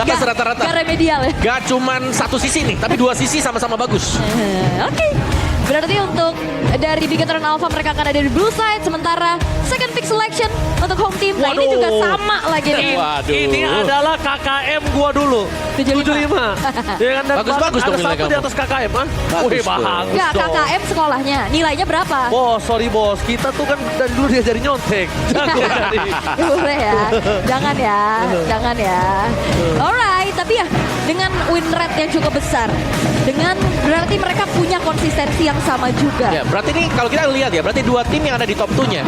Di atas rata-rata. Gak remedial ya. Gak cuman satu sisi nih, tapi dua sisi sama-sama bagus. Oke. Berarti untuk dari Bigetron Alpha mereka akan ada di blue side. Sementara second pick selection untuk home team. Nah ini Waduh. juga sama lagi nih. Waduh. Ini adalah KKM gua dulu. 75. Ya kan, dan Bagus-bagus dong ada nilai satu di kamu. atas KKM, ah. Bagus Wih, dong. bagus Enggak, dong. KKM sekolahnya. Nilainya berapa? Bos, sorry bos. Kita tuh kan dari dulu dia jadi nyontek. Jago jadi. Boleh ya. Jangan ya. Jangan ya. Alright, tapi ya dengan win rate yang cukup besar. Dengan berarti mereka punya konsistensi yang sama juga. Ya, berarti ini kalau kita lihat ya, berarti dua tim yang ada di top 2-nya.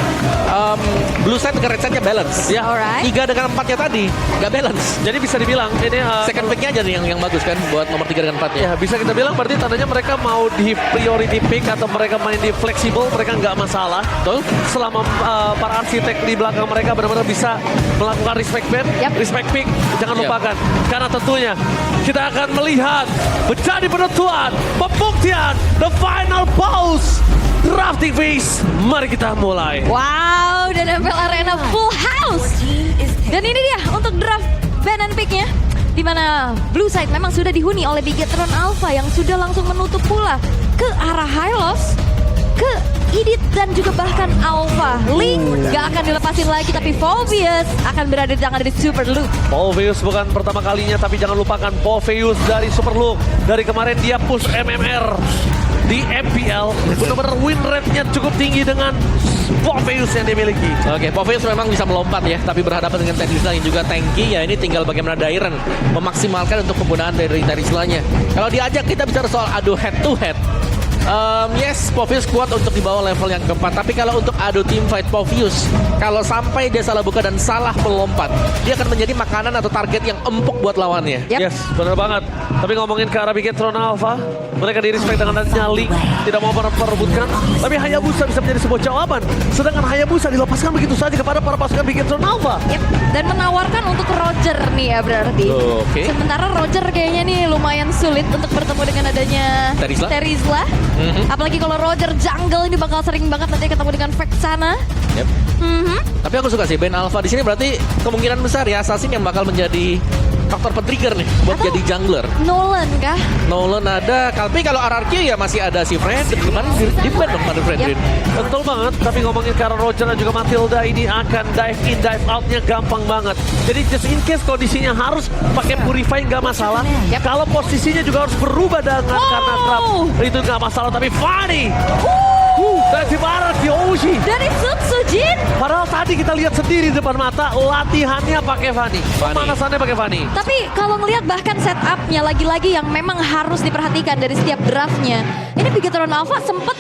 Blue side dengan red side-nya balance. Ya. Alright. 3 dengan 4-nya tadi nggak balance. Jadi bisa dibilang ini Second pick-nya aja nih yang bagus kan buat nomor 3 dengan 4-nya. ya bisa kita bilang berarti tandanya mereka mau di priority pick atau mereka main di fleksibel, mereka nggak masalah. Betul? Selama para arsitek di belakang mereka benar-benar bisa melakukan respect ban, Yap. respect pick, jangan Yap. lupakan. Karena tentunya kita akan melihat menjadi penentuan, pembuktian, the final pause, drafting phase. Mari kita mulai. Wow, dan MPL Arena full house. Dan ini dia untuk draft ban and pick-nya. Di mana blue side memang sudah dihuni oleh Bigetron Alpha yang sudah langsung menutup pula ke arah Hylos, ke Idit dan juga bahkan Alpha. Link gak akan dilepasin lagi, tapi Phobius akan berada di tangan dari Super Luke. Polveus bukan pertama kalinya, tapi jangan lupakan Polveus dari Super Luke. Dari kemarin dia push MMR di MPL. Benar-benar win rate-nya cukup tinggi dengan Polveus yang dimiliki. Oke, Poveus memang bisa melompat ya, tapi berhadapan dengan Terisla yang juga tanky ya. Ini tinggal bagaimana Dairen memaksimalkan untuk penggunaan dari Terisla-nya. Kalau diajak kita bicara soal adu head to head. Yes, Poveus kuat untuk dibawa level yang keempat. Tapi kalau untuk adu team fight Poveus, kalau sampai dia salah buka dan salah melompat, dia akan menjadi makanan atau target yang empuk buat lawannya. Yap. Yes, benar banget. Tapi ngomongin ke arah Bigetron Alpha, mereka di-respect dengan adanya Link, tidak mau merebutkan. Tapi Hayabusa bisa menjadi sebuah jawaban. Sedangkan Hayabusa dilepaskan begitu saja kepada para pasukan Bigetron Alpha. Yep. Dan menawarkan untuk Roger nih ya berarti. Oke. Sementara Roger kayaknya nih lumayan sulit untuk bertemu dengan adanya Terizla. Apalagi kalau Roger jungle ini bakal sering banget nanti ketemu dengan Vexana. Yep. Tapi aku suka sih Ben Alpha di sini, berarti kemungkinan besar ya Assassin yang bakal menjadi faktor pen-trigger nih buat Atau jadi jungler. Nolan kah? Nolan ada, tapi kalau RRQ ya masih ada si Fred. Kemarin di ban dong kemarin Fredrin. Betul banget, tapi ngomongin ke arah Roger dan juga Matilda ini akan dive in, dive outnya gampang banget. Jadi just in case kondisinya harus pakai purify nggak masalah. Yap. Kalau posisinya juga harus berubah dengan karena trap itu nggak masalah. Tapi Fanny, dan si Barat, si Oshi. Dari Sutsujin. Padahal tadi kita lihat sendiri di depan mata latihannya pakai Fanny, pemanasannya pakai Fanny. Tapi kalau ngelihat bahkan setupnya lagi-lagi yang memang harus diperhatikan dari setiap draftnya. Ini Bigetron Alpha sempet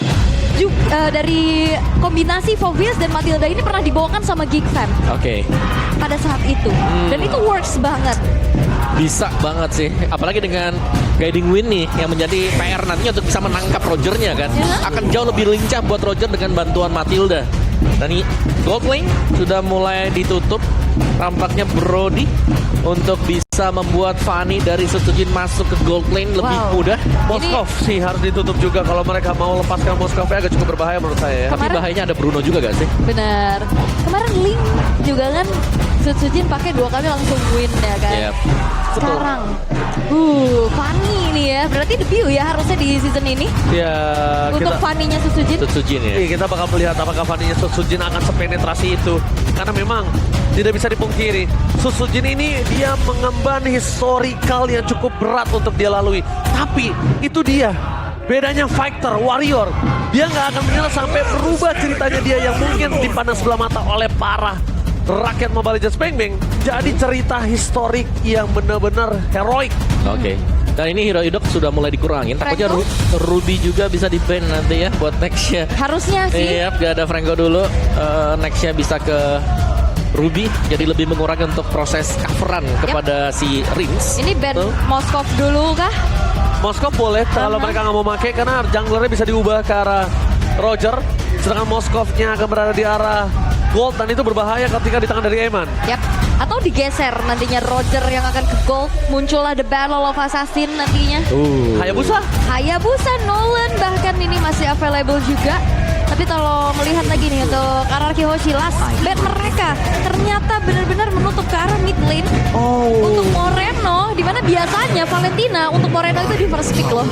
dari kombinasi Phobius dan Matilda ini pernah dibawakan sama Geek Fam Oke. pada saat itu. Dan itu works banget. Bisa banget sih, apalagi dengan Guiding Wind nih yang menjadi PR nantinya untuk bisa menangkap Rogernya kan. Ya. Akan jauh lebih lincah buat Roger dengan bantuan Matilda. Dan ini gold lane sudah mulai ditutup. Tampaknya Brody untuk bisa membuat Fanny dari Sutsujin masuk ke gold lane lebih Wow. mudah. Moskov sih harus ditutup juga kalau mereka mau lepaskan Moskov agak cukup berbahaya menurut saya ya. Tapi Kemarin- bahayanya ada Bruno juga gak sih? Benar. Kemarin Link juga kan Sutsujin pakai 2 kali langsung win ya kan. Yep. Sekarang Fanny ini ya. Berarti debut ya harusnya di season ini. Ya Untuk kita Fanny-nya Sutsujin. Sutsujin ya. Iya, kita bakal melihat apakah Fanny-nya Sutsujin akan sepenetrasi itu. Karena memang tidak bisa dipungkiri, Sutsujin ini dia mengemban historical yang cukup berat untuk dia lalui. Tapi itu dia bedanya fighter, warrior. Dia nggak akan menyerah sampai berubah ceritanya dia yang mungkin dipandang sebelah mata oleh para rakyat Mobile Legends Bang Bang. Jadi cerita historik yang benar-benar heroik. Oke. Dan ini Hero Idok sudah mulai dikurangin. Takutnya Franco? Ruby juga bisa di-ban nanti ya buat nextnya. Harusnya sih. Iya, gak ada Franco dulu. Nextnya bisa ke Ruby, jadi lebih mengurangi untuk proses coveran kepada si Rins. Ini band Tuh. Moskov dulu kah? Moskov boleh kalau mereka nggak mau pakai karena junglernya bisa diubah ke arah Roger. Sedangkan Moskovnya akan berada di arah Gold dan itu berbahaya ketika di tangan dari Eman. Yap. Atau digeser nantinya Roger yang akan ke gold. Muncullah The Battle of Assassin nantinya. Hayabusa. Hayabusa, Nolan bahkan ini masih available juga. Tapi kalau melihat lagi nih untuk RRQ Hoshi last band mereka ternyata benar-benar menutup ke arah mid lane. Untuk Moreno biasanya Valentina untuk Moreno itu di first pick loh.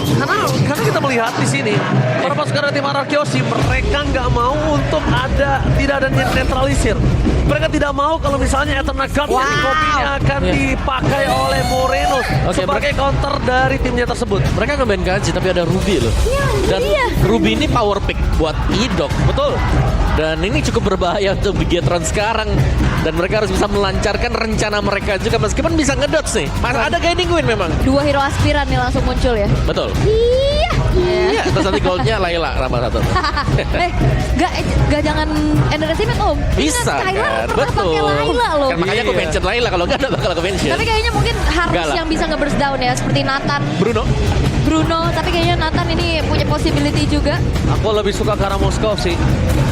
Karena kita melihat di sini para pasukan dari tim Arakiosi mereka nggak mau untuk tidak ada netralisir. Mereka tidak mau kalau misalnya Eternal Guard yang kopinya akan dipakai oleh Moreno sebagai counter dari timnya tersebut. Mereka nge-ban Kaji tapi ada Ruby loh. Dan Ruby ini power pick buat Idok. Betul. Dan ini cukup berbahaya untuk Bigetron sekarang. Dan mereka harus bisa melancarkan rencana mereka juga meskipun bisa ngedodge nih. Ada Guiding Wind memang. Dua hero aspiran nih langsung muncul ya. Betul. Iya. Terus nanti goldnya Layla tambah satu. Gak jangan underestimate Om. Bisa Skylar kan? pernah pakai Layla loh. Kan makanya aku mention Layla, kalau nggak ada bakal aku mention. Tapi kayaknya mungkin harus yang bisa nge-burst down ya. Seperti Nathan, Bruno. Tapi kayaknya Nathan ini punya possibility juga. Aku lebih suka ke arah Moskov sih.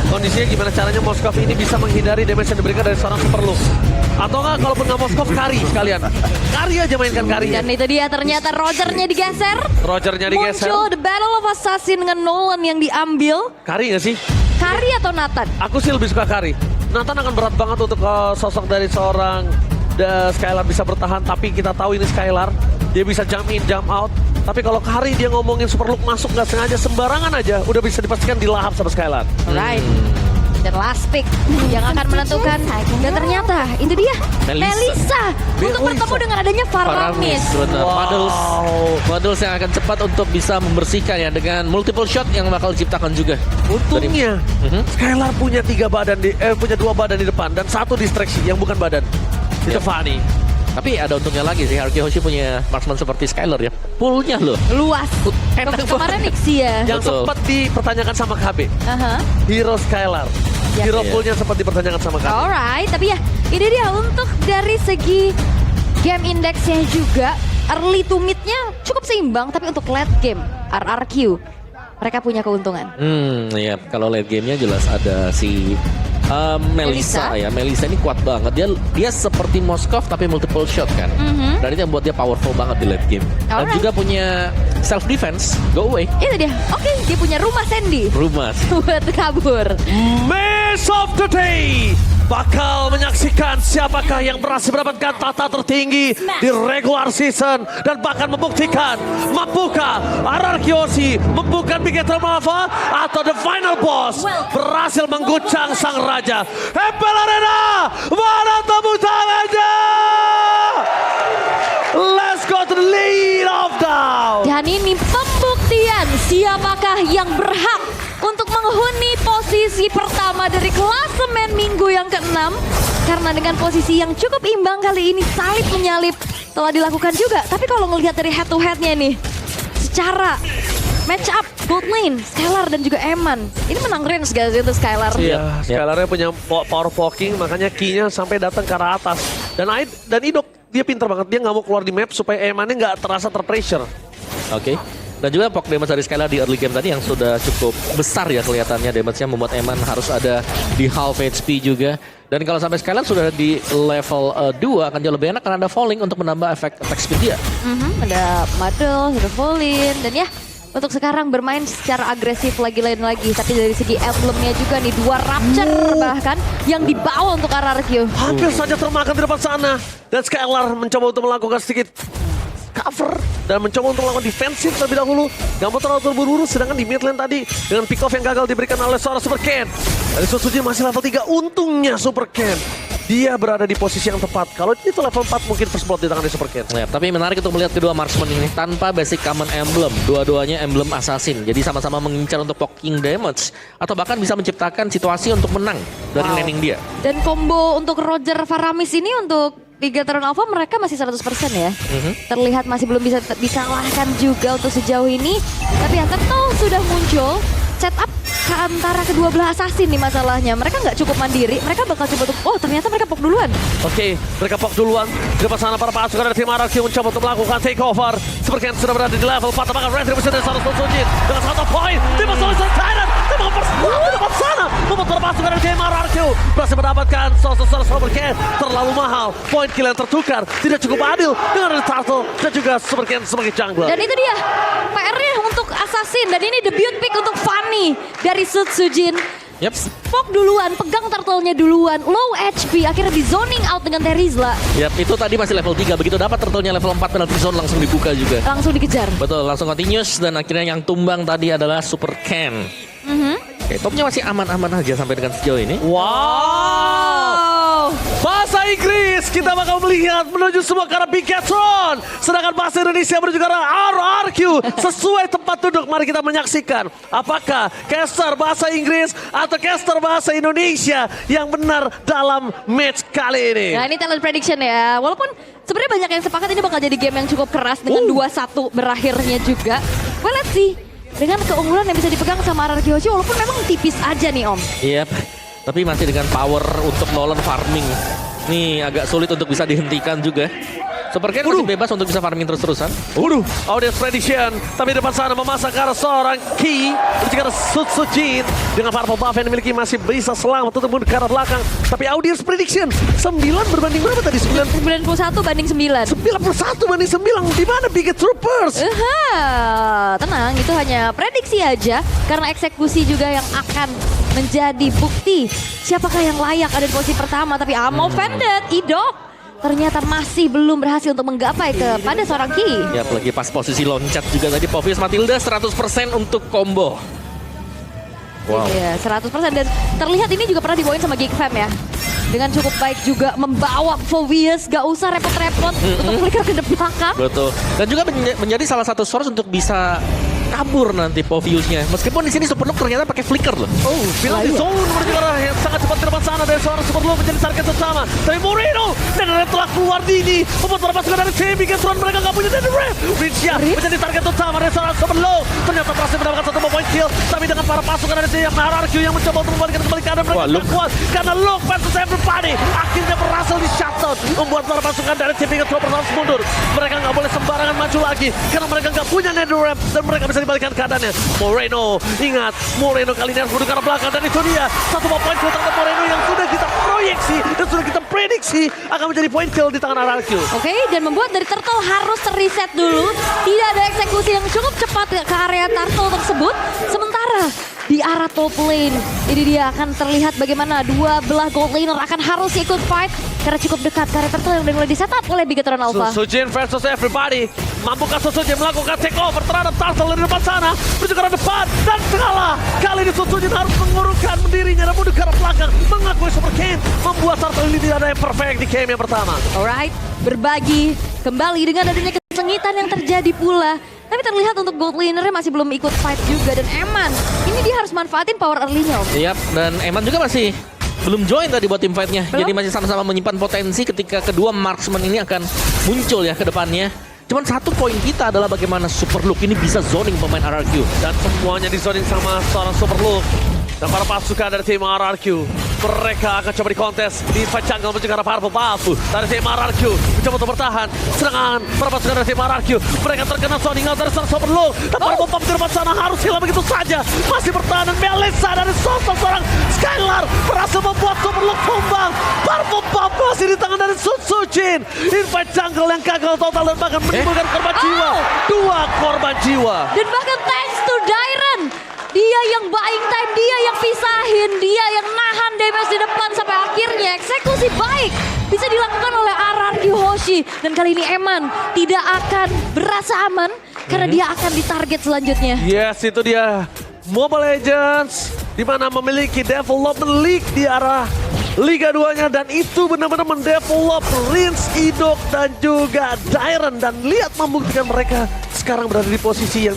Kondisinya gimana caranya Moskov ini bisa menghindari damage yang diberikan dari seorang Superloop. Atau enggak, kalaupun nggak Moskov, Kari sekalian. Kari aja mainkan Kari. Dan itu dia ternyata Rogernya digeser. Rogernya digeser. Muncul The Battle of Assassin dengan Nolan yang diambil. Kari nggak sih? Kari atau Nathan? Aku sih lebih suka Kari. Nathan akan berat banget untuk sosok dari seorang Skylar bisa bertahan. Tapi kita tahu ini Skylar. Dia bisa jump in, jump out. Tapi kalau Kari dia ngomongin super look masuk nggak sengaja sembarangan aja. Udah bisa dipastikan dilahap sama Skylar. Right. Dan last pick yang akan menentukan. Dan ternyata itu dia Melissa untuk bertemu dengan adanya Faramis. Models yang akan cepat untuk bisa membersihkan ya dengan multiple shot yang bakal diciptakan juga. Untungnya Skylar punya punya 2 badan di depan dan 1 distraksi yang bukan badan. Itu Fanny. Tapi ada untungnya lagi sih, Haruki Hoshi punya marksman seperti Skylar ya. Poolnya loh. Luas. Kemarin Nixie ya. Yang sempat dipertanyakan sama KB. Hero Skylar. Hero poolnya sempat dipertanyakan sama KB. Alright, tapi ya ini dia untuk dari segi game indexnya juga. Early to mid-nya cukup seimbang, tapi untuk late game RRQ mereka punya keuntungan. Ya kalau late game-nya jelas ada si Melissa ya. Melissa ini kuat banget. Dia seperti Moskov tapi multiple shot kan. Dan itu yang buat dia powerful banget di late game. Dan juga punya self defense. Go away. Itu dia. Oke, dia punya rumah Sandy. Rumah. Buat kabur. Match of the day bakal menyaksikan siapakah yang berhasil mendapatkan tata tertinggi di regular season dan bahkan membuktikan mampukah Arakiosi membuka Bigetron Alpha atau the final boss berhasil mengguncang sang raja. MPL Arena, mana tepuk tangannya? Let's go to the lead of down. Dan ini pembuktian siapakah yang berhak untuk menghuni posisi pertama dari klasemen minggu yang ke-6. Karena dengan posisi yang cukup imbang kali ini salib menyalip telah dilakukan juga. Tapi kalau ngelihat dari head to headnya nih, secara match up both lane, Skylar dan juga Eman, ini menang range guys untuk Skylar. Iya, Skylarnya punya power poking, makanya key-nya sampai datang ke arah atas. Dan Idok dia pintar banget, dia nggak mau keluar di map supaya Emannya nggak terasa terpressure. Oke. Dan juga poke damage dari Skylar di early game tadi yang sudah cukup besar ya kelihatannya. Damage-nya membuat Eman harus ada di half HP juga. Dan kalau sampai Skylar sudah di level 2 akan jauh lebih enak karena ada falling untuk menambah efek attack speed dia. Ada Muddle, ada Falling, dan ya untuk sekarang bermain secara agresif lain lagi. Tapi dari segi emblemnya juga nih 2 Rapture bahkan yang dibawa untuk RRQ. Hampir saja termakan di depan sana. Dan Skylar mencoba untuk melakukan sedikit cover dan mencoba untuk melakukan defensif terlebih dahulu. Gak mau terlalu terburu-buru, sedangkan di mid lane tadi dengan pick off yang gagal diberikan oleh seorang Super Ken. Dari Sotsuji masih level 3, untungnya Super Ken dia berada di posisi yang tepat. Kalau itu level 4 mungkin first blood di tangan di Super Ken. Ya, tapi menarik untuk melihat kedua marksman ini tanpa basic common emblem. Dua-duanya emblem assassin. Jadi sama-sama mengincar untuk poking damage atau bahkan bisa menciptakan situasi untuk menang dari laning dia. Dan combo untuk Roger Faramis ini untuk Bigetron Alpha mereka masih 100% ya. Terlihat masih belum bisa dikalahkan juga untuk sejauh ini. Tapi yang Turtle sudah muncul. Setup ke antara kedua belah assassin nih masalahnya. Mereka nggak cukup mandiri. Mereka bakal coba untuk, ternyata mereka pop duluan. Oke, mereka pop duluan. Di depan sana para pasukan dari tim RRQ mencoba untuk melakukan takeover. Super Ken sudah berada di level 4. Apakah Retribution dari seorang Sojin dengan 1 poin. Tim Solution Tyrant. Tim di depan sana. Membuat para pasukan dari tim RRQ berhasil mendapatkan sosok Super Ken. Terlalu mahal. Poin kill yang tertukar. Tidak cukup adil dengan Turtle dan juga Super Ken sebagai jungler. Dan itu dia PR-nya untuk assassin. Dan ini debut pick untuk Fanny dari Sutsujin. Yep. Smoke duluan, pegang turtle-nya duluan, low HP, akhirnya di zoning out dengan Terizla. Yap, itu tadi masih level 3. Begitu dapat turtle-nya level 4 penalty zone langsung dibuka juga. Langsung dikejar. Betul, langsung continuous dan akhirnya yang tumbang tadi adalah Super Ken. Oke, topnya masih aman-aman aja sampai dengan sejauh ini. Wow. Bahasa Inggris kita bakal melihat menuju semua ke arah Bigetron. Sedangkan bahasa Indonesia menuju ke arah RRQ. Sesuai tempat duduk, mari kita menyaksikan. Apakah caster bahasa Inggris atau caster bahasa Indonesia yang benar dalam match kali ini. Nah ini talent prediction ya. Walaupun sebenarnya banyak yang sepakat ini bakal jadi game yang cukup keras dengan 2-1 berakhirnya juga. Well, let's see. Dengan keunggulan yang bisa dipegang sama RRQ Hoshi walaupun memang tipis aja nih Om. Yap, tapi masih dengan power untuk Nolan farming. Nih agak sulit untuk bisa dihentikan juga. Super Ken masih bebas untuk bisa farming terus-terusan. Audience prediction. Tapi depan sana memasak ke arah seorang Ki. Menuju ke arah Sutsujin. Dengan para buff yang dimiliki masih bisa selamat untuk mundur ke arah belakang. Tapi audience prediction. 9 berbanding berapa tadi? 91 banding 9. 91 banding 9. Di mana Biget Troopers? Tenang, itu hanya prediksi aja. Karena eksekusi juga yang akan menjadi bukti. Siapakah yang layak ada di posisi pertama. Tapi I'm offended, Idok. Ternyata masih belum berhasil untuk menggapai kepada seorang Ki. Ya, apalagi pas posisi loncat juga tadi Povius Matilda 100% untuk combo. Wow. Iya, 100% dan terlihat ini juga pernah dibawain sama Geek Fam ya. Dengan cukup baik juga membawa Povius, gak usah repot-repot untuk flicker ke belakang. Betul. Dan juga menjadi salah satu source untuk bisa kabur nanti Poviusnya. Meskipun di sini Superlook ternyata pakai flicker loh. Oh, bilang di zone menuju ke arah yang sangat cepat ke depan sana dari seorang Superlook menjadi target utama. Dari Moreno dan telah keluar dini. Membuat para pasukan dari tim Bigetron mereka gak punya Dead Ref. Rincia menjadi target utama dari seorang Superlook. Ternyata berhasil mendapatkan satu point kill. Tapi dengan para pasukan dari tim RRQ yang mencoba untuk membalikan kembali keadaan mereka tidak kuat. Karena Luke versus everybody akhirnya berhasil di shutdown. Membuat para pasukan dari tim Bigetron harus mundur. Mereka gak boleh sembarangan maju lagi. Karena mereka gak punya Dead Ref. Dan mereka bisa dibalikan keadaannya. Moreno, ingat Moreno kali ini harus mundur ke arah belakang dan itu dia satu poin kill terhadap Moreno yang sudah kita proyeksi dan sudah kita prediksi akan menjadi point kill di tangan RRQ. Oke, dan membuat dari Turtle harus terreset dulu. Tidak ada eksekusi yang cukup cepat ke area Turtle tersebut. Sementara di arah top lane, ini dia akan terlihat bagaimana dua belah gold laner akan harus ikut fight karena cukup dekat ke area Turtle yang udah mulai di-setup oleh Bigetron Alpha. Susujin versus everybody. Mampukah Susujin melakukan takeover terhadap Turtle di depan sana? Menuju ke arah depan dan kalah. Kali ini Susujin harus mengurungkan dirinya dan mundur ke arah belakang. Mengakui Super Ken membuat Turtle ini tidak ada yang perfect di game yang pertama. Alright, berbagi kembali dengan adanya kesengitan yang terjadi pula. Tapi terlihat untuk gold lanernya masih belum ikut fight juga. Dan Eman, ini dia harus manfaatin power early-nya Om. Yap, dan Eman juga masih belum join tadi buat tim fight-nya. Jadi masih sama-sama menyimpan potensi ketika kedua marksman ini akan muncul ya ke depannya. Cuman satu poin kita adalah bagaimana Superlook ini bisa zoning pemain RRQ. Dan semuanya di zoning sama seorang Superlook. Dan para pasukan dari tim RRQ, mereka akan coba di kontes di fight jungle menuju ke arah Purple Buff dari tim RRQ mencoba untuk bertahan. Sedangkan para pasukan dari tim RRQ, mereka terkena zoning out dari seorang Superlook. Dan Purple Buff di depan sana harus hilang begitu saja. Masih bertahan dan Melissa dari sosok seorang Skylar berhasil membuat Superlook tumbang. Purple Buff masih di tangan dari Sutsujin. In fight jungle yang gagal total dan bahkan menimbulkan korban jiwa. 2 korban jiwa. Dan bahkan thanks to Dairen. Dia yang buying time, dia yang pisahin, dia yang nahan damage di depan sampai akhirnya eksekusi baik bisa dilakukan oleh RRQ Hoshi. Dan kali ini Eman tidak akan berasa aman karena dia akan ditarget selanjutnya. Yes, itu dia Mobile Legends di mana memiliki development league di arah Liga 2-nya dan itu benar-benar mendevelop Rins, Idok dan juga Dairen dan lihat membuktikan mereka sekarang berada di posisi yang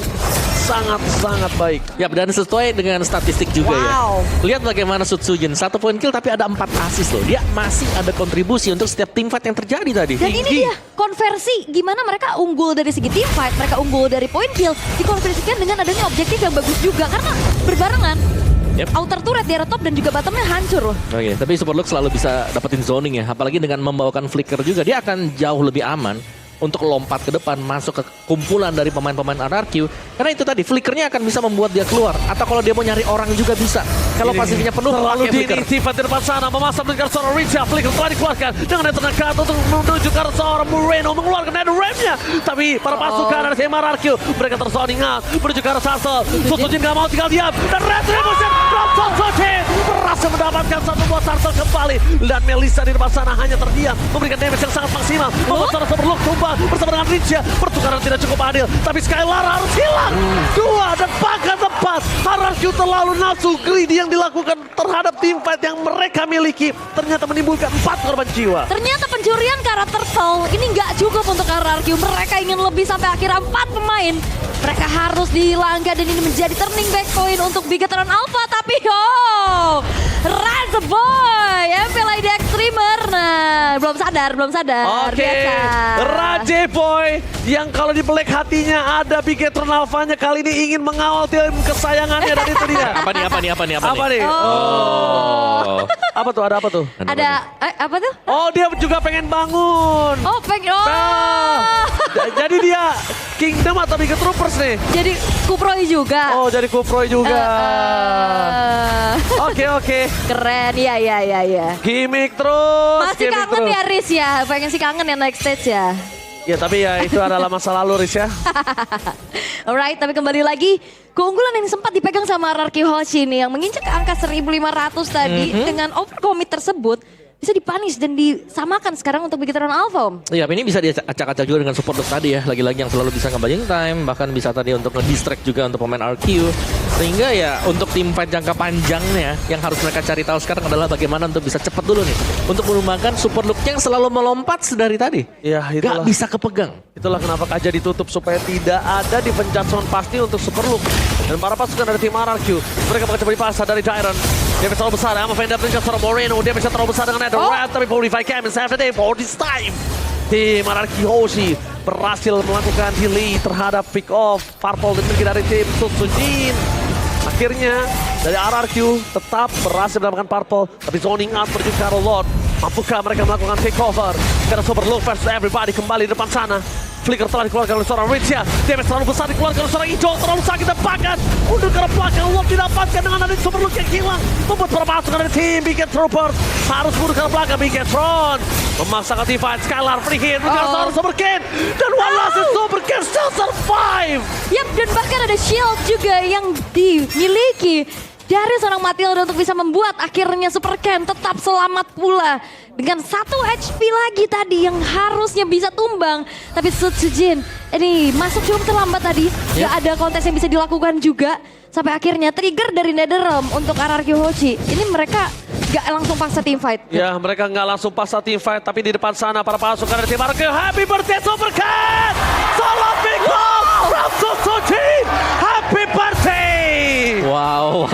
sangat-sangat baik. Ya, dan sesuai dengan statistik juga ya. Lihat bagaimana Sutsujin 1 poin kill tapi ada 4 assist loh. Dia masih ada kontribusi untuk setiap team fight yang terjadi tadi. Dan ini dia konversi gimana mereka unggul dari segi team fight, mereka unggul dari point kill, dikonversikan dengan adanya objektif yang bagus juga karena berbarengan. Outer turret di arah top dan juga bottomnya hancur loh. Oke, tapi Superlook selalu bisa dapetin zoning ya. Apalagi dengan membawakan flicker juga, dia akan jauh lebih aman untuk lompat ke depan, masuk ke kumpulan dari pemain-pemain RRQ. Karena itu tadi, flickernya akan bisa membuat dia keluar. Atau kalau dia mau nyari orang juga bisa. Kalau pasifnya penuh, terlalu pakai dini. flicker. Tifa di depan sana memasang dengan seorang Richa. Flicker telah dikeluarkan dengan tenaga untuk menuju ke seorang Moreno mengeluarkan Nether Ram-nya. Tapi para pasukan dari tim RRQ mereka tersoning out menuju ke arah Sarsel. Sosojin gak mau tinggal diam dan Retribution from Sosojin berhasil mendapatkan satu buah Sarsel kembali. Dan Melissa di depan sana hanya terdiam memberikan damage yang sangat maksimal. Membuat seorang Superlook tumbang bersama dengan Richa. Pertukaran tidak cukup adil tapi Skylar harus hilang. Dua dan bahkan tepat. RRQ terlalu nafsu greedy yang dilakukan terhadap teamfight yang mereka miliki ternyata menimbulkan 4 korban jiwa. Ternyata pencurian karakter Soul ini nggak cukup untuk RRQ. Mereka ingin lebih sampai akhirnya 4 pemain. Mereka harus dihilangkan dan ini menjadi turning back point untuk Bigetron Alpha. Tapi Rise Boy, MPLID Extremer. Nah, belum sadar. Oke, Biasa. Raje Boy yang kalau di belek hatinya ada Bigetron Alpha-nya kali ini ingin mengawal tim kesayangannya dan itu dia. Apa nih? Apa nih? Oh. Apa tuh? Ada apa tuh? Ada, apa tuh? Oh, dia juga pengen bangun. Oh, Ah, jadi dia Kingdom atau Biget Troopers nih? jadi Kuproy juga. Oh, jadi Kuproy juga. Eh, Oke. Keren, iya. Gimik terus. Masih gimmick kangen terus. ya Riz ya, pengen sih kangen ya next stage ya. Ya, tapi ya itu adalah masa lalu, Riz ya. Alright, tapi kembali lagi keunggulan yang sempat dipegang sama RRQ Hoshi nih yang menginjak angka 1.500 tadi dengan overcommit tersebut bisa dipanis dan disamakan sekarang untuk Bigetron Alpha, Om. Iya, ini bisa diacak-acak juga dengan support tadi ya. Lagi-lagi yang selalu bisa nge-buying time, bahkan bisa tadi untuk nge-distract juga untuk pemain RQ. Sehingga ya untuk tim fight jangka panjangnya yang harus mereka cari tahu sekarang adalah bagaimana untuk bisa cepat dulu nih. Untuk mengembangkan support look yang selalu melompat sedari tadi. Ya, Gak itulah. bisa kepegang. Itulah kenapa Kaja ditutup supaya tidak ada defense zone pasti untuk Superlook. Dan para pasukan dari tim RRQ, mereka bakal coba dipasang dari Jiren. Dia bisa terlalu besar, Ama Fender dengan seorang Moreno. Dia bisa terlalu besar dengan Nether Ram, tapi Purify Cam is after day for this time. Tim RRQ Hoshi berhasil melakukan delay terhadap pick off Purple dimiliki dari tim Sutsujin. Akhirnya dari RRQ tetap berhasil mendapatkan Purple, tapi zoning out menuju ke arah Lord. Mampukah mereka melakukan takeover? Karena Superlook versus everybody kembali di depan sana. Flicker telah dikeluarkan oleh seorang Richa. Damage terlalu besar dikeluarkan oleh seorang Ijo. Terlalu sakit tepakan. Mundur ke arah belakang. Lord didapatkan dengan adanya Superlook yang hilang. Membuat para pasukan dari tim Biget Troopers harus mundur ke arah belakang. Bigetron memaksakan divide. Skylar free hit. Menuju ke arah seorang Superkin. Dan one last Superkin still survive. Yap, dan bahkan ada shield juga yang dimiliki dari seorang Matilda untuk bisa membuat akhirnya Super Ken tetap selamat pula. Dengan 1 HP lagi tadi yang harusnya bisa tumbang. Tapi Sutsujin ini masuk cukup terlambat tadi. Gak ada kontes yang bisa dilakukan juga. Sampai akhirnya trigger dari NetherRealm untuk RRQ Hoshi. Ini mereka gak langsung paksa teamfight. Ya, mereka nggak langsung pasang team fight, tapi di depan sana para pasukan dari tim RRQ. Happy birthday Superkin! Solo pick off from Sutsujin! Happy birthday! Wow.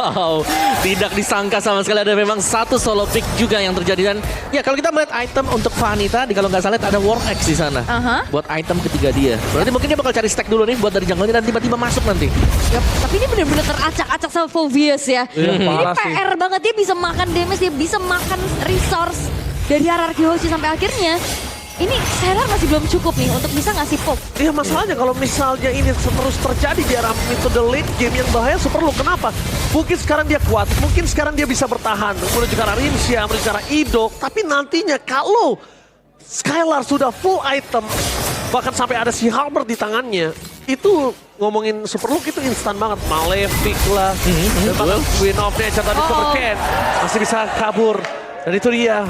Tidak disangka sama sekali ada memang satu solo pick juga yang terjadi. Dan ya kalau kita melihat item untuk Fanny tadi, kalau nggak salah ada War Axe di sana. Buat item ketiga dia. Berarti mungkin dia bakal cari stack dulu nih buat dari jungle-nya dan tiba-tiba masuk nanti. Yap, tapi ini benar-benar teracak-acak sama Phoveus ya. Ini parah sih. PR banget, dia bisa makan damage, dia bisa makan resource dari RRQ Hoshi sampai akhirnya. Ini Skylar masih belum cukup nih untuk bisa ngasih pop. Iya, masalahnya kalau misalnya ini terus terjadi di arah metode late game yang bahaya Superlook. Kenapa? Mungkin sekarang dia kuat, mungkin sekarang dia bisa bertahan menuju ke arah Rinsia, menuju ke arah Idok. Tapi nantinya kalau Skylar sudah full item, bahkan sampai ada si Halberd di tangannya, itu ngomongin Superlook itu instan banget. Malefic lah, dan bahkan Queen of Nature tadi Superkin masih bisa kabur. Dan itu dia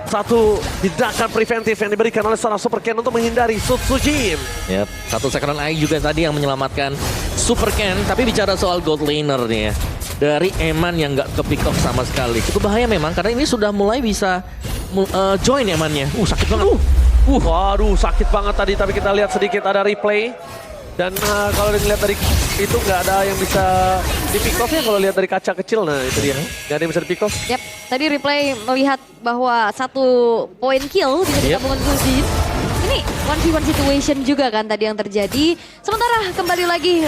satu tindakan preventif yang diberikan oleh seorang Superkin untuk menghindari Sutsujin. Yap, satu second eye juga tadi yang menyelamatkan Superkin. Tapi bicara soal gold laner nih ya, dari Eman yang nggak ke pick off sama sekali. Cukup bahaya memang karena ini sudah mulai bisa join Emannya. Sakit banget. Waduh, sakit banget tadi, tapi kita lihat sedikit ada replay. Dan kalau dilihat dari itu nggak ada yang bisa di pick off ya, kalau lihat dari kaca kecil, nah itu dia. Nggak ada yang bisa di pick off. Yap, tadi replay melihat bahwa 1 point kill bisa digabungkan Sutsujin. Ini 1v1 situation juga kan tadi yang terjadi. Sementara kembali lagi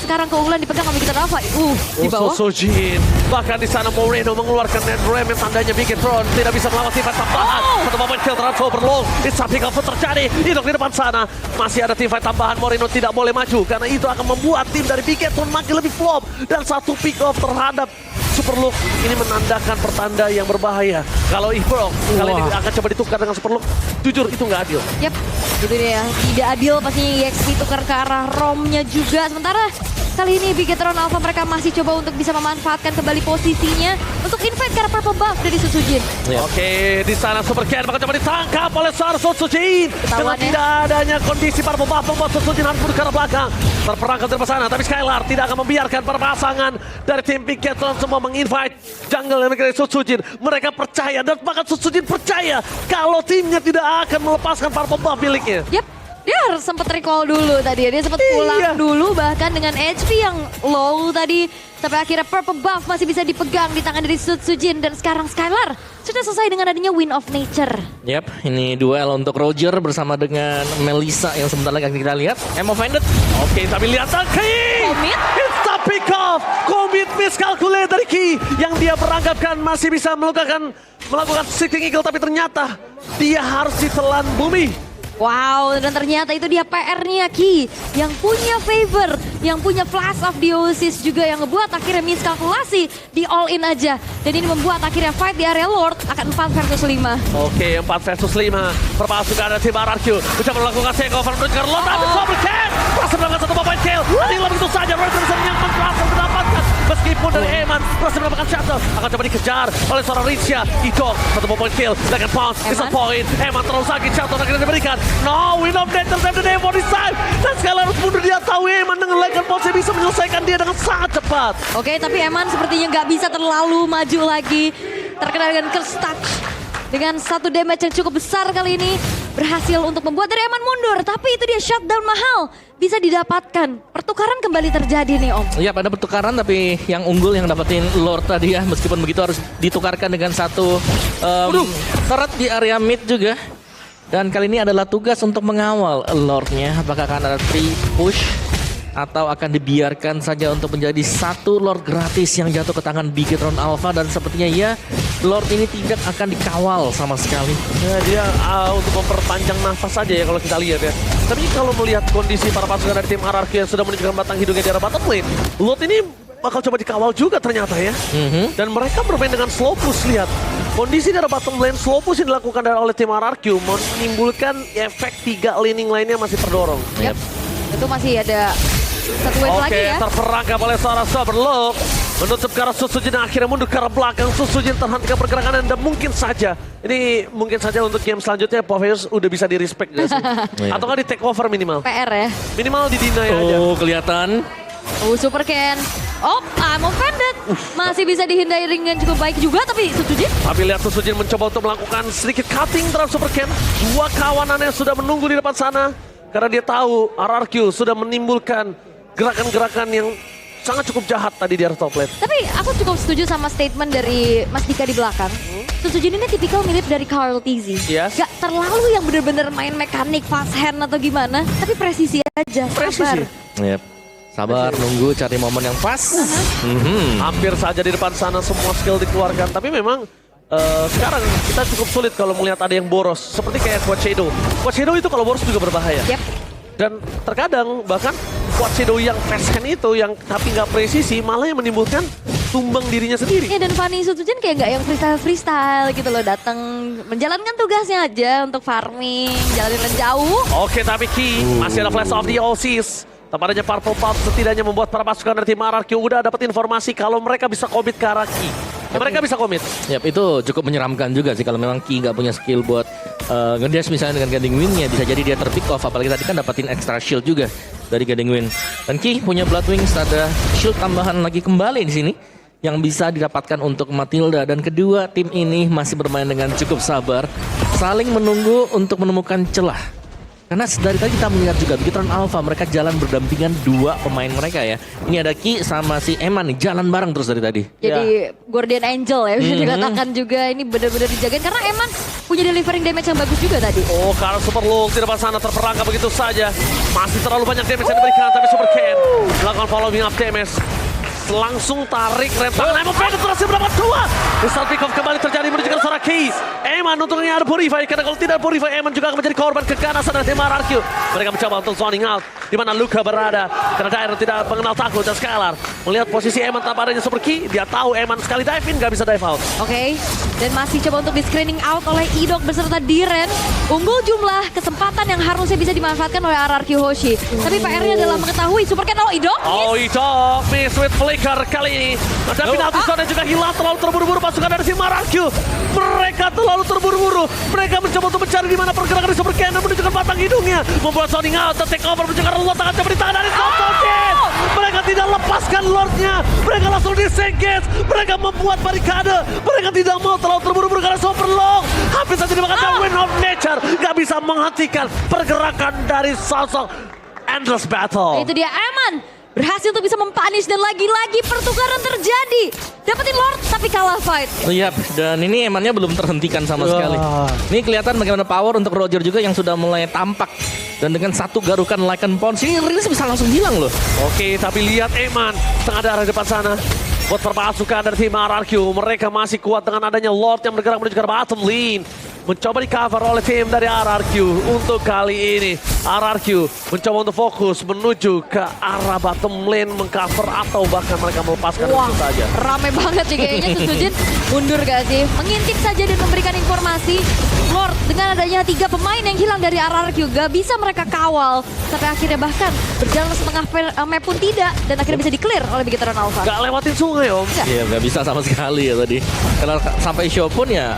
sekarang keunggulan dipegang oleh Bigetron Alpha. Di bawah. Sutsujin. Bahkan di sana Moreno mengeluarkan Nether Ram yang tandanya Bigetron tidak bisa melawan sifat tambahan. Satu momen kill terhadap Overlord. It's something of terjadi. Idok di depan sana. Masih ada team fight tambahan. Moreno tidak boleh maju karena itu akan membuat tim dari Bigetron makin lebih flop. Dan satu pick off terhadap Super Superlook ini menandakan pertanda yang berbahaya. Kalau Ifro kali ini akan coba ditukar dengan Superlook, jujur itu nggak adil. Yap, itu dia. Tidak adil pastinya EXP tukar ke arah Romnya juga. Sementara kali ini Bigetron Alpha mereka masih coba untuk bisa memanfaatkan kembali posisinya untuk invite ke arah purple buff dari Sutsujin. Oke, di sana Super Ken bakal coba ditangkap oleh seorang Sutsujin. Dengan tidak adanya kondisi purple buff membuat Sutsujin harus mundur ke arah belakang. Terperangkap dari sana, tapi Skylar tidak akan membiarkan para pasangan dari tim Bigetron semua menginvite jungle yang dari Sutsujin. Mereka percaya dan bahkan Sutsujin percaya kalau timnya tidak akan melepaskan purple buff miliknya. Yap, dia harus sempat recall dulu tadi. Dia sempat pulang dulu bahkan dengan HP yang low tadi. Sampai akhirnya purple buff masih bisa dipegang di tangan dari Sutsujin. Dan sekarang Skylar sudah selesai dengan adanya Wind of Nature. Yap, ini duel untuk Roger bersama dengan Melissa yang sebentar lagi akan kita lihat. Offended. Oke, tapi lihat Ki. Commit. It's the pick off. Commit miscalculate dari Ki. Yang dia beranggapan masih bisa melakukan Seeking Eagle. Tapi ternyata dia harus ditelan bumi. Wow, dan ternyata itu dia PR-nya Ki. Yang punya favor, yang punya flash of Dionysus juga yang ngebuat akhirnya miskalkulasi di all in aja. Dan ini membuat akhirnya fight di area Lord akan 4 versus 5. Oke, 4 versus 5. Perpasukan ada tim RRQ. Mencoba melakukan takeover menuju ke Lord. Tapi double kill. Berhasil mendapatkan 1 point kill. Tadi lebih itu saja. Roger yang berhasil mendapatkan. Meskipun dari Eman berhasil mendapatkan shuttle. Akan coba dikejar oleh seorang Ricia. Ito 1 point kill. Dengan pounce. Bisa point. Eman terlalu sakit. Shuttle akhirnya diberikan. No, Wind of Nature save the day for this time. Dan Skylar harus mundur, dia tahu Eman dengan Legend Pulse bisa menyelesaikan dia dengan sangat cepat. Oke, tapi Eman sepertinya nggak bisa terlalu maju lagi. Terkena dengan curse touch. Dengan 1 damage yang cukup besar kali ini. Berhasil untuk membuat dari Eman mundur. Tapi itu dia shutdown mahal. Bisa didapatkan. Pertukaran kembali terjadi nih Om. Iya, ada pertukaran tapi yang unggul yang dapetin Lord tadi ya. Meskipun begitu harus ditukarkan dengan satu turret di area mid juga. Dan kali ini adalah tugas untuk mengawal Lordnya. Apakah akan ada free push atau akan dibiarkan saja untuk menjadi satu Lord gratis yang jatuh ke tangan Bigetron Alpha. Dan sepertinya ya Lord ini tidak akan dikawal sama sekali. Ya, dia untuk memperpanjang nafas saja ya kalau kita lihat ya. Tapi kalau melihat kondisi para pasukan dari tim RRQ yang sudah menunjukkan batang hidungnya di arah bottom lane, Lord ini bakal coba dikawal juga ternyata ya. Dan mereka bermain dengan slow push, lihat. Kondisi dari bottom lane slow push yang dilakukan oleh tim RRQ menimbulkan efek 3 laning lainnya masih terdorong. Yep. Itu masih ada satu wave lagi ya. Oke, terperangkap oleh seorang Superlook. Menutup ke arah Sutsujin akhirnya mundur ke arah belakang. Sutsujin terhentikan pergerakan dan mungkin saja untuk game selanjutnya Poveus udah bisa di-respect gak sih? Atau kan di take over minimal? PR ya. Minimal di-deny aja. Oh, kelihatan. Super Ken. Oh, I'm offended. Masih bisa dihindari dengan cukup baik juga, tapi Sutsujin. Tapi lihat Sutsujin mencoba untuk melakukan sedikit cutting terhadap Super Ken. 2 kawanannya sudah menunggu di depan sana. Karena dia tahu RRQ sudah menimbulkan gerakan-gerakan yang sangat cukup jahat tadi di arah top lane. Tapi aku cukup setuju sama statement dari Mas Dika di belakang. Sutsujin ini tipikal mirip dari Carl TZ. Yes. Gak terlalu yang bener-bener main mekanik fast hand atau gimana, tapi presisi aja. Presisi. Yep. Sabar, nunggu cari momen yang pas. Hampir saja di depan sana semua skill dikeluarkan. Tapi memang sekarang kita cukup sulit kalau melihat ada yang boros. Seperti kayak Quad Shadow. Quad Shadow itu kalau boros juga berbahaya. Yep. Dan terkadang bahkan Quad Shadow yang fast hand itu yang tapi nggak presisi malah yang menimbulkan tumbang dirinya sendiri. Ya, dan Fanny Sutsujin kayak nggak yang freestyle gitu loh, datang menjalankan tugasnya aja untuk farming, jalanin jauh. Oke, tapi Ki masih ada flash of the Oasis. Tampaknya Purple Puff setidaknya membuat para pasukan dari tim RRQ udah dapat informasi kalau mereka bisa commit ke arah Ki. Mereka bisa commit. Yap, itu cukup menyeramkan juga sih kalau memang Ki nggak punya skill buat ngedash misalnya dengan Guiding Wind-nya. Bisa jadi dia terpick off, apalagi tadi kan dapatin extra shield juga dari Guiding Wind. Dan Ki punya Blood Wings, ada shield tambahan lagi kembali di sini yang bisa didapatkan untuk Matilda. Dan kedua tim ini masih bermain dengan cukup sabar, saling menunggu untuk menemukan celah. Karena dari tadi kita melihat juga Bigetron Alpha mereka jalan berdampingan 2 pemain mereka ya. Ini ada Ki sama si Eman nih jalan bareng terus dari tadi. Jadi Guardian Angel ya bisa dikatakan juga, ini benar-benar dijagain karena Eman punya delivering damage yang bagus juga tadi. Oh, karena Superlook di depan sana terperangkap begitu saja. Masih terlalu banyak damage yang diberikan, tapi Super Ken melakukan following up damage. langsung tarik rem tangan. Emang penetrasi berapa? 2. Instant pick off kembali terjadi menuju ke seorang Key. Eman untungnya ada Purify, karena kalau tidak Purify, Eman juga akan menjadi korban keganasan dari tim RRQ. Mereka mencoba untuk zoning out, di mana Luka berada. Karena Dairon tidak mengenal takut, dan Skylar melihat posisi Eman tanpa adanya Super Key, dia tahu Eman sekali dive in, gak bisa dive out. Oke, dan masih coba untuk di screening out oleh Idok beserta Diren. Unggul jumlah kesempatan yang harusnya bisa dimanfaatkan oleh RRQ Hoshi. Tapi PR-nya adalah mengetahui Super Cat. Oh, Idok Oh, miss. Idok miss with flicker kali ini. Ada penalti zone juga hilang, terlalu terburu-buru pasukan dari tim RRQ. Mereka terlalu terburu-buru. Mereka mencoba untuk mencari di mana pergerakan di Super Cannon menunjukkan batang hidungnya. Membuat zoning out, take over menunjukkan Lord tangan coba di tangan dari Sotokin. Mereka tidak lepaskan Lordnya. Mereka langsung disengage. Mereka membuat barikade. Mereka tidak mau terlalu terburu-buru karena super long. Hampir saja dimakan Wind of Nature. Gak bisa menghentikan pergerakan dari sosok Endless Battle. Itu dia Eman. Berhasil untuk bisa mempunish dan lagi-lagi pertukaran terjadi. Dapetin Lord tapi kalah fight. Iya, dan ini emannya belum terhentikan sama sekali. Ini kelihatan bagaimana power untuk Roger juga yang sudah mulai tampak. Dan dengan satu garukan Lycan Pons, ini Rilis bisa langsung hilang loh. Oke, tapi lihat Eman setengah darah depan sana. Buat perpasukan dari tim RRQ, mereka masih kuat dengan adanya Lord yang bergerak menuju ke bottom lane. Mencoba di cover oleh tim dari RRQ. Untuk kali ini RRQ mencoba untuk fokus menuju ke arah bottom lane, mengcover atau bahkan mereka melepaskan Wah, itu saja. rame banget nih kayaknya. Susujin mundur gak sih? Mengintip saja dan memberikan informasi. Lord dengan adanya 3 pemain yang hilang dari RRQ gak bisa mereka kawal. Sampai akhirnya bahkan berjalan setengah map pun tidak. Dan akhirnya bisa di-clear oleh Bigetron Alpha. Gak lewatin sungai om. Iya, nggak bisa sama sekali ya tadi. Karena sampai show pun ya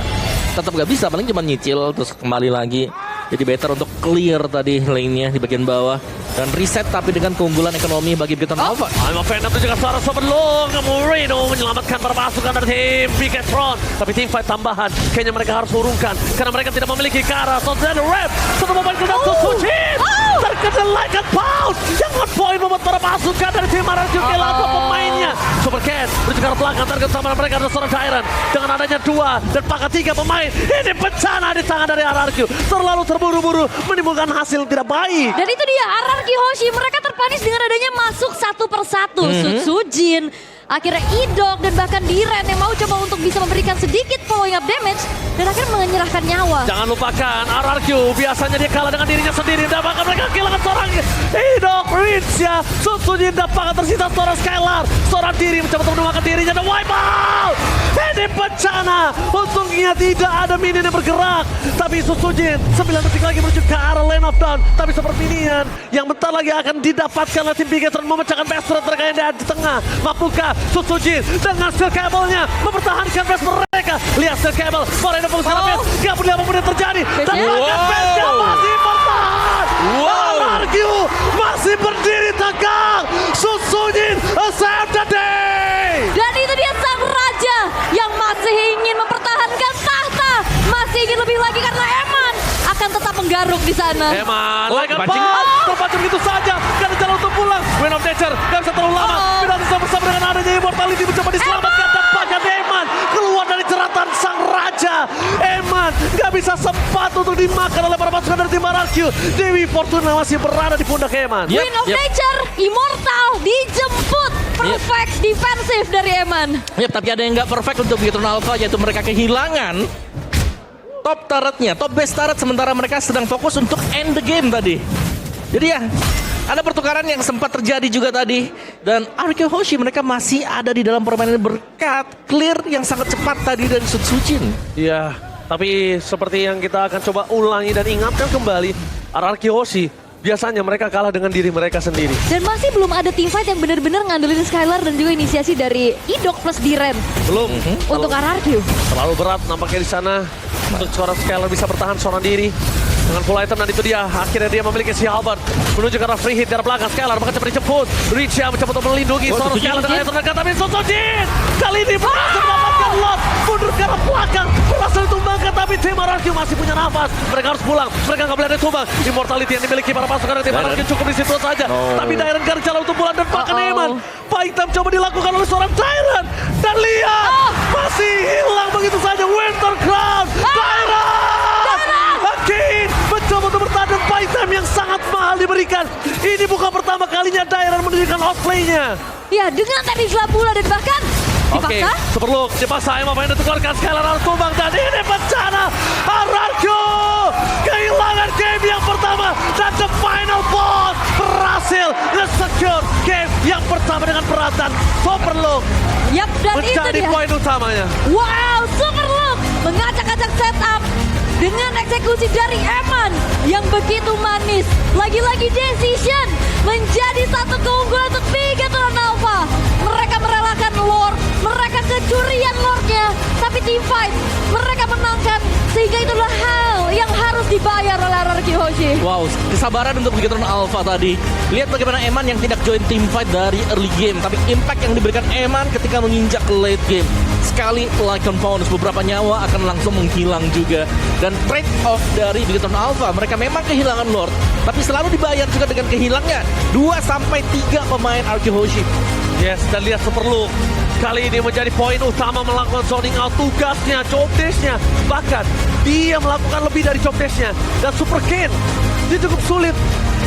tetap nggak bisa, paling cuma nyicil terus kembali lagi. Jadi better untuk clear tadi lane-nya di bagian bawah dan reset, tapi dengan keunggulan ekonomi bagi Bigetron Alpha. Alma Phantom itu juga suara super long. Moreno menyelamatkan para pasukan dari tim Bigetron. Tapi tim fight tambahan kayaknya mereka harus urungkan karena mereka tidak memiliki cara. So then rep satu momen kedua Susujin terkena Lycan Pulse yang on point membuat para pasukan dari tim RRQ kehilangan 2 pemainnya. Super Cat menuju ke arah belakang, target sama mereka adalah seorang Tyrant dengan adanya 2 dan pangkat 3 pemain. Ini bencana di tangan dari RRQ, terlalu terburu-buru menimbulkan hasil yang tidak baik. Dan itu dia RRQ Hoshi, mereka terpanis dengan adanya masuk satu persatu. Susujin, akhirnya Idok dan bahkan Diren yang mau coba untuk bisa memberikan sedikit following up damage dan akhirnya menyerahkan nyawa. Jangan lupakan RRQ biasanya dia kalah dengan dirinya sendiri, dan bahkan mereka kehilangan seorang Idok Rince ya. Susujin dapatkan tersisa seorang Skylar, seorang diri mencoba untuk menemukan dirinya dan wipe out. Ini bencana. Untungnya tidak ada minion yang bergerak, tapi Susujin 9 detik lagi menuju ke arah lane of down. Tapi super minion yang bentar lagi akan didapatkan oleh tim Bigetron memecahkan best friend mereka yang ada di tengah. Mampukah Susujin dengan steel cable-nya mempertahankan best mereka? Lihat steel cable, Moreno fokus ke best, gak peduli apapun yang terjadi. Tampaknya best-nya masih bertahan. RRQ masih berdiri tegak. Susujin save the day. Dan itu dia sang raja yang masih ingin mempertahankan tahta, masih ingin lebih lagi karena Eman akan tetap menggaruk di sana. Eman, Lycan kepancing. Pulse terpancing begitu saja. Gak ada jalan untuk pulang. Wind of Nature gak bisa terlalu lama. Penalti bersama dengan adanya Immortality mencoba diselamatkan. Dan bahkan Eman keluar dari jeratan sang raja. Eman gak bisa sempat untuk dimakan oleh para pasukan dari tim RRQ. Dewi Fortuna masih berada di pundak Eman. Yep, Wind of Nature, Immortal dijemput. Perfect defensif dari Eman. Ya, tapi ada yang nggak perfect untuk Bigetron Alpha, yaitu mereka kehilangan top turretnya, top base turret, sementara mereka sedang fokus untuk end the game tadi. Jadi ya, ada pertukaran yang sempat terjadi juga tadi. Dan RRQ Hoshi mereka masih ada di dalam permainan berkat clear yang sangat cepat tadi dari Susujin. Iya, tapi seperti yang kita akan coba ulangi dan ingatkan kembali, RRQ Hoshi biasanya mereka kalah dengan diri mereka sendiri. Dan masih belum ada teamfight yang benar-benar ngandelin Skylar dan juga inisiasi dari Idok plus Diren Belum. untuk RRQ. Terlalu berat nampaknya di sana untuk seorang Skylar bisa bertahan seorang diri dengan full item, dan itu dia akhirnya dia memiliki si Albert menuju ke arah free hit dari belakang. Skylar bahkan coba dijemput, Richa mencoba untuk melindungi seorang Skylar dengan item terdekat, tapi Susujin kali ini berhasil mendapatkan lot, mundur ke arah belakang, berhasil ditumbangkan, tapi tim RRQ masih punya nafas. Mereka harus pulang, mereka nggak boleh ada tumbang. Immortality yang dimiliki para pasukan dari tim RRQ cukup di situ saja, tapi Dairon gak ada jalan untuk pulang, dan bahkan Eman Paitam coba dilakukan oleh seorang Dairon, dan lihat masih hilang begitu saja Winter Crown. Dairon Again mencoba untuk bertahan, dan Paitam yang sangat mahal diberikan. Ini bukan pertama kalinya Dairon menunjukkan outplay-nya. Ya, dengan Tenisla pula dan bahkan Oke, dipaksa. Superlook dipaksa Emma pengen ditukarkan Skylar harus tumbang dan ini bencana Ararjo kehilangan game yang pertama dan the final boss berhasil nge-secure game yang pertama dengan peratan Superlook Yap, dan itu menjadi dia. poin utamanya. Wow, Superlook mengacak-acak setup dengan eksekusi dari Eman yang begitu manis. Lagi-lagi decision menjadi satu keunggulan untuk Bigetron Alpha. Mereka merelakan Lord, mereka kecurian Lordnya, tapi team fight mereka menangkan sehingga itulah hal yang harus dibayar oleh RRQ Hoshi. Wow, kesabaran untuk Bigetron Alpha tadi. Lihat bagaimana Eman yang tidak join team fight dari early game, tapi impact yang diberikan Eman ketika menginjak ke late game. Sekali Lycan Faunus, beberapa nyawa akan langsung menghilang juga. Dan trade off dari Bigetron Alpha, mereka memang kehilangan Lord, tapi selalu dibayar juga dengan kehilangnya 2-3 pemain RQ Hoshi. Yes, dan lihat Superlook kali ini menjadi poin utama melakukan zoning out tugasnya, job desk-nya. Bahkan dia melakukan lebih dari job desk-nya. Dan Super Ken, dia cukup sulit,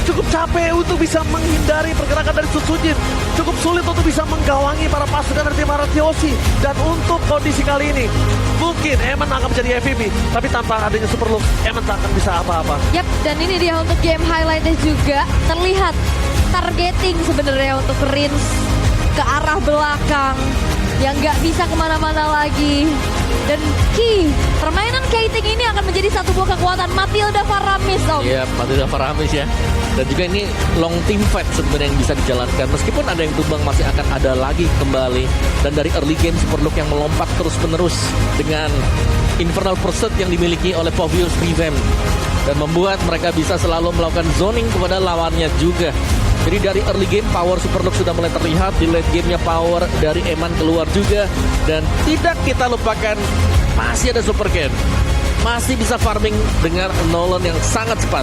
cukup capek untuk bisa menghindari pergerakan dari Susujin. Cukup sulit untuk bisa menggawangi para pasukan dari tim Artiosi. Dan untuk kondisi kali ini, mungkin Eman akan menjadi MVP. Tapi tanpa adanya Superlook, Eman tak akan bisa apa-apa. Yap, dan ini dia untuk game highlightnya juga. Terlihat targeting sebenarnya untuk Rins ke arah belakang yang nggak bisa kemana-mana lagi. Dan Ki, permainan Kating ini akan menjadi satu buah kekuatan Matilda Faramis, Om. Iya, Matilda Faramis ya. Dan juga ini long team fight sebenarnya yang bisa dijalankan. Meskipun ada yang tumbang, masih akan ada lagi kembali. Dan dari early game Superlook yang melompat terus-menerus dengan Infernal Pursuit yang dimiliki oleh Povius Revamp. Dan membuat mereka bisa selalu melakukan zoning kepada lawannya juga. Jadi dari early game power Superlook sudah mulai terlihat, di late gamenya power dari Eman keluar juga. Dan tidak kita lupakan masih ada Super Ken, masih bisa farming dengan Nolan yang sangat cepat.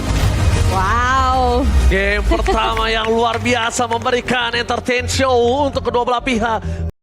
Wow. Game pertama yang luar biasa memberikan entertain show untuk kedua belah pihak.